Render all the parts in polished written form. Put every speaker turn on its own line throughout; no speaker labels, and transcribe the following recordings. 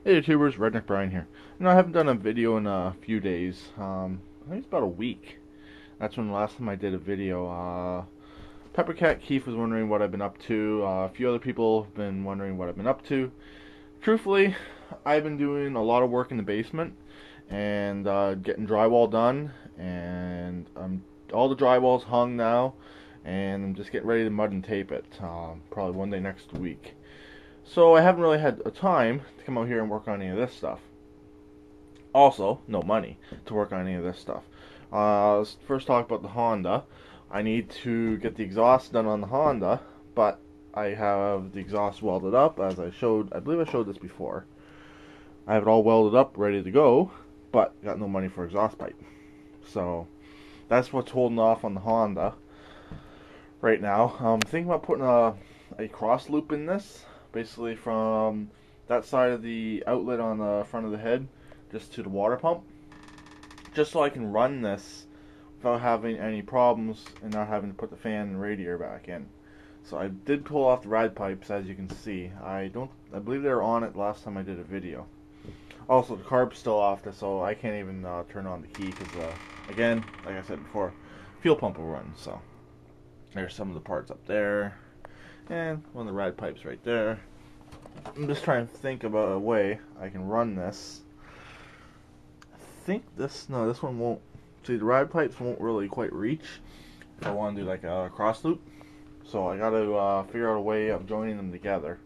Hey YouTubers, Redneck Brian here. I haven't done a video in a few days. I think it's about a week. That's when the last time I did a video. Peppercat Keith was wondering what I've been up to. A few other people have been wondering what I've been up to. Truthfully, I've been doing a lot of work in the basement and getting drywall done. And all the drywall's hung now, and I'm just getting ready to mud and tape it. Probably one day next week. So I haven't really had a time to come out here and work on any of this stuff. Also, no money to work on any of this stuff. Let's first talk about the Honda. I need to get the exhaust done on the Honda, but I have the exhaust welded up, as I believe I showed this before. I have it all welded up, ready to go, but got no money for exhaust pipe. So that's what's holding off on the Honda right now. I'm thinking about putting a cross loop in this, basically from that side of the outlet on the front of the head just to the water pump, just so I can run this without having any problems and not having to put the fan and radiator back in. So I did pull off the rad pipes, as you can see. I believe they were on it last time I did a video. Also, the carb's still off, so I can't even turn on the key because, again, like I said before, fuel pump will run. So there's some of the parts up there, and one of the rad pipes right there. I'm just trying to think about a way I can run this. I think this one won't. See, the rad pipes won't really quite reach if I want to do like a cross loop. So I got to figure out a way of joining them together.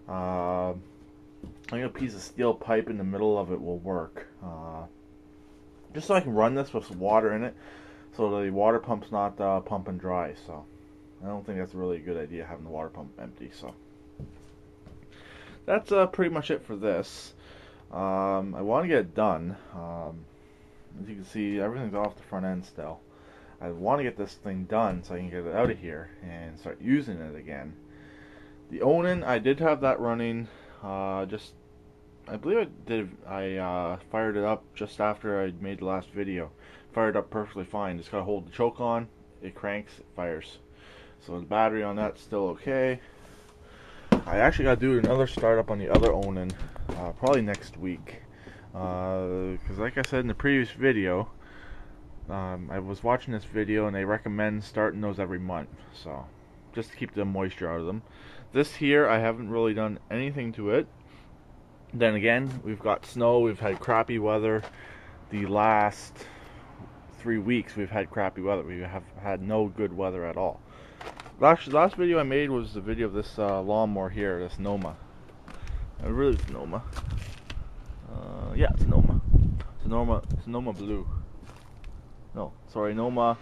I think a piece of steel pipe in the middle of it will work. Just so I can run this with some water in it, so the water pump's not pumping dry. So I don't think that's a really good idea, having the water pump empty. So that's pretty much it for this. I want to get it done. As you can see, everything's off the front end still. I want to get this thing done so I can get it out of here and start using it again. The Onan, I did have that running. I believe I fired it up just after I made the last video. Fired up perfectly fine. Just gotta hold the choke on. It cranks, it fires. So the battery on that's still okay. I actually gotta do another startup on the other Onan, probably next week. Because like I said in the previous video, I was watching this video and they recommend starting those every month. So just to keep the moisture out of them. This here, I haven't really done anything to it. Then again, we've got snow, we've had crappy weather. The last 3 weeks we've had crappy weather. We have had no good weather at all. Last video I made was the video of this lawnmower here, this Noma. Really, it's Noma. Yeah, it's Noma. It's a Noma Blue. No, sorry, Noma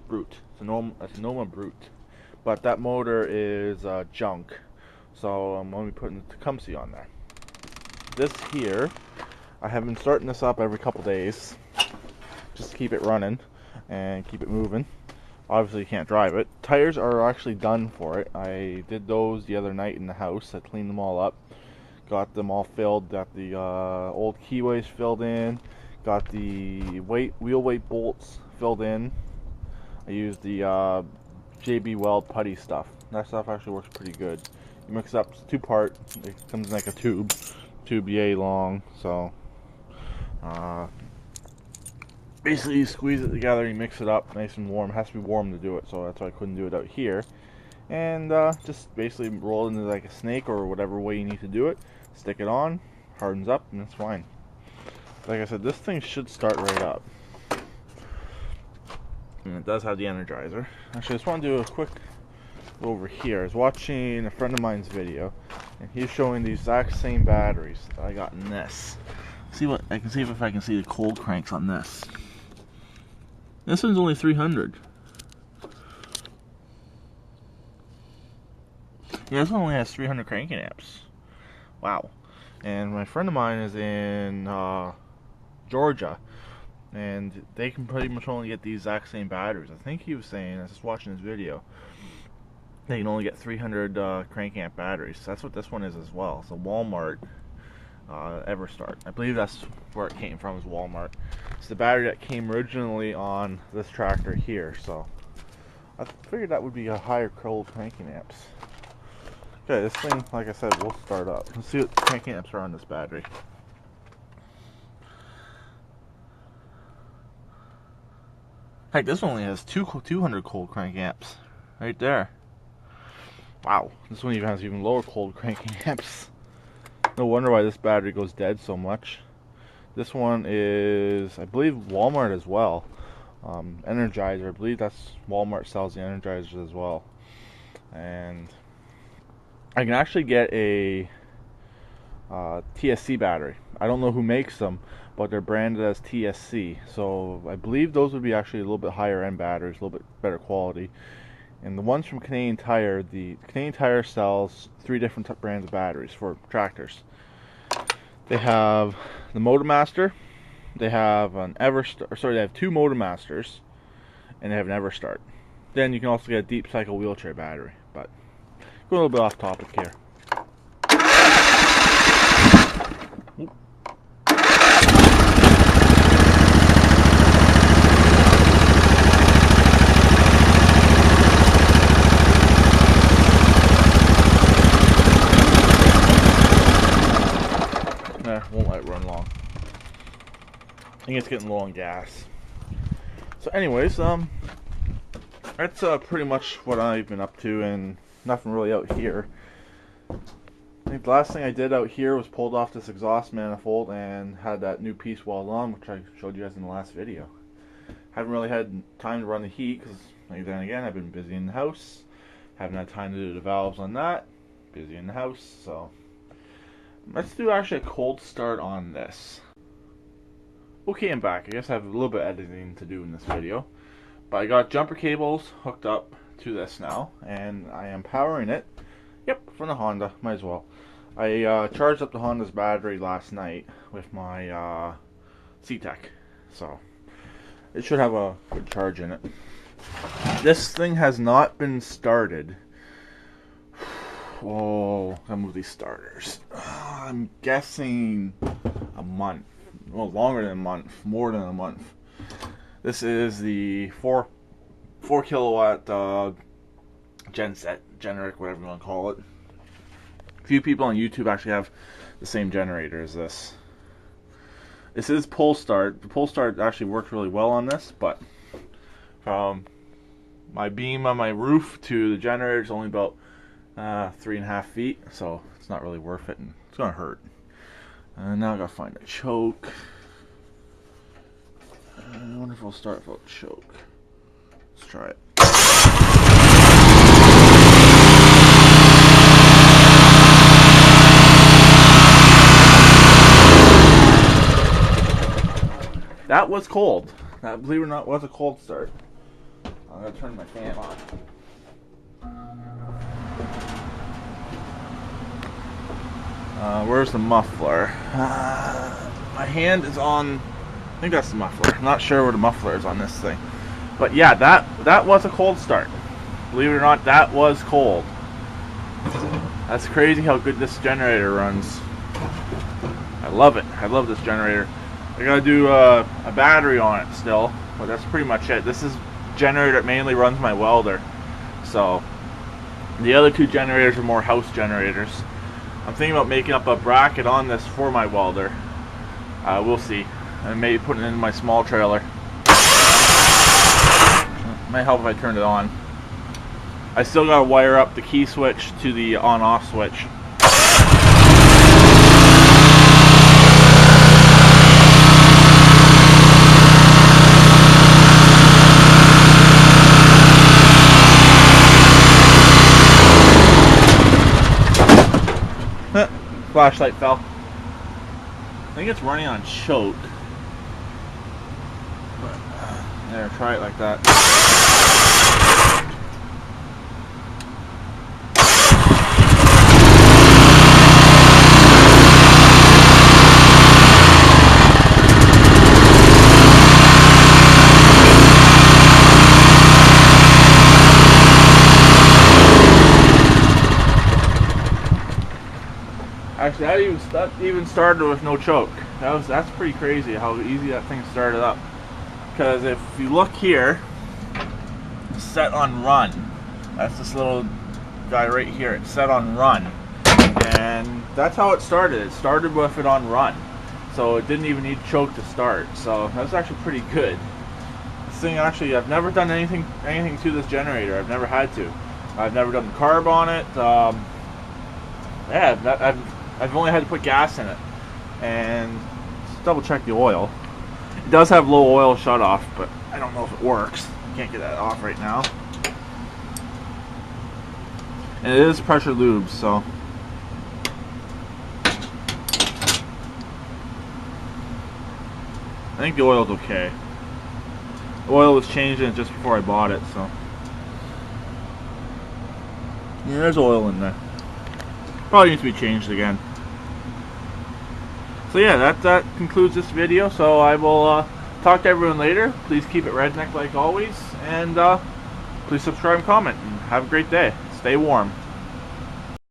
Brute. It's a Noma Brute. But that motor is junk, so I'm going to be putting the Tecumseh on there. This here, I have been starting this up every couple days, just to keep it running and keep it moving. Obviously you can't drive it. Tires are actually done for it. I did those the other night in the house. I cleaned them all up. Got them all filled. Got the old keyways filled in. Got the wheel weight bolts filled in. I used the JB Weld putty stuff. That stuff actually works pretty good. You mix it up, it's 2-part. It comes in like a tube yay long. So basically you squeeze it together, you mix it up nice and warm. It has to be warm to do it, so that's why I couldn't do it out here. And just basically roll it into like a snake or whatever way you need to do it. Stick it on, hardens up, and it's fine. Like I said, this thing should start right up. And it does have the Energizer. Actually, I just want to do a quick over here. I was watching a friend of mine's video, and he's showing the exact same batteries that I got in this. See what I can see if I can see the cold cranks on this. This one's only 300. Yeah, this one only has 300 cranking amps. Wow. And my friend of mine is in Georgia, and they can pretty much only get the exact same batteries. I think he was saying, I was just watching his video, they can only get 300 crank amp batteries. So that's what this one is as well. It's a Walmart Everstart. I believe that's where it came from, is Walmart. It's the battery that came originally on this tractor here. So I figured that would be a higher cold cranking amps. Okay, this thing, like I said, will start up. Let's see what crank amps are on this battery. Heck, this only has 200 cold crank amps right there. Wow, this one even has even lower cold cranking amps. No wonder why this battery goes dead so much. This one is, I believe, Walmart as well. Energizer, I believe that's Walmart sells the Energizers as well. And I can actually get a TSC battery. I don't know who makes them, but they're branded as TSC. So I believe those would be actually a little bit higher end batteries, a little bit better quality. And the ones from Canadian Tire, the Canadian Tire sells 3 different brands of batteries for tractors. They have the Motomaster, they have an Everstart, sorry, they have 2 Motomasters, and they have an Everstart. Then you can also get a deep cycle wheelchair battery. But go a little bit off topic here. Won't let it run long. I think it's getting low on gas. So anyways, that's pretty much what I've been up to, and nothing really out here. I think the last thing I did out here was pulled off this exhaust manifold and had that new piece welded on, which I showed you guys in the last video. Haven't really had time to run the heat because, then again, I've been busy in the house. Haven't had time to do the valves on that. Busy in the house, so let's do actually a cold start on this. Okay, I'm back. I guess I have a little bit of editing to do in this video. But I got jumper cables hooked up to this now, and I am powering it. Yep, from the Honda. Might as well. I charged up the Honda's battery last night with my C-Tech. So, it should have a good charge in it. This thing has not been started. Oh, I move these starters. I'm guessing a month. Well, longer than a month. More than a month. This is the 4 kilowatt genset, generic, whatever you want to call it. A few people on YouTube actually have the same generator as this. This is pull start. The pull start actually works really well on this, but from my beam on my roof to the generator is only about 3.5 feet, so it's not really worth it, and it's gonna hurt. Now I gotta find a choke. I wonder if we'll start without choke. Let's try it. That was cold. That, believe it or not, was a cold start. I'm gonna turn my fan on. Where's the muffler? My hand is on, I think that's the muffler. I'm not sure where the muffler is on this thing. But yeah, that was a cold start. Believe it or not, that was cold. That's crazy how good this generator runs. I love it. I love this generator. I gotta do a battery on it still, but that's pretty much it. This is generator that mainly runs my welder. So the other 2 generators are more house generators. I'm thinking about making up a bracket on this for my welder. We'll see. And maybe putting it in my small trailer. Might help if I turn it on. I still gotta wire up the key switch to the on-off switch. Flashlight fell. I think it's running on choke. But, there, try it like that. Actually, that even started with no choke. That's pretty crazy how easy that thing started up. Because if you look here, set on run. That's this little guy right here. It's set on run, and that's how it started. It started with it on run, so it didn't even need choke to start. So that's actually pretty good. This thing, actually, I've never done anything to this generator. I've never had to. I've never done the carb on it. Yeah, I've only had to put gas in it, and let's double check the oil. It does have low oil shut off, but I don't know if it works. Can't get that off right now. And it is pressure lube, so I think the oil's okay. The oil was changed in it just before I bought it, so yeah, there's oil in there. Probably needs to be changed again. So yeah, that concludes this video. So I will talk to everyone later. Please keep it redneck like always, and please subscribe and comment. And have a great day. Stay warm.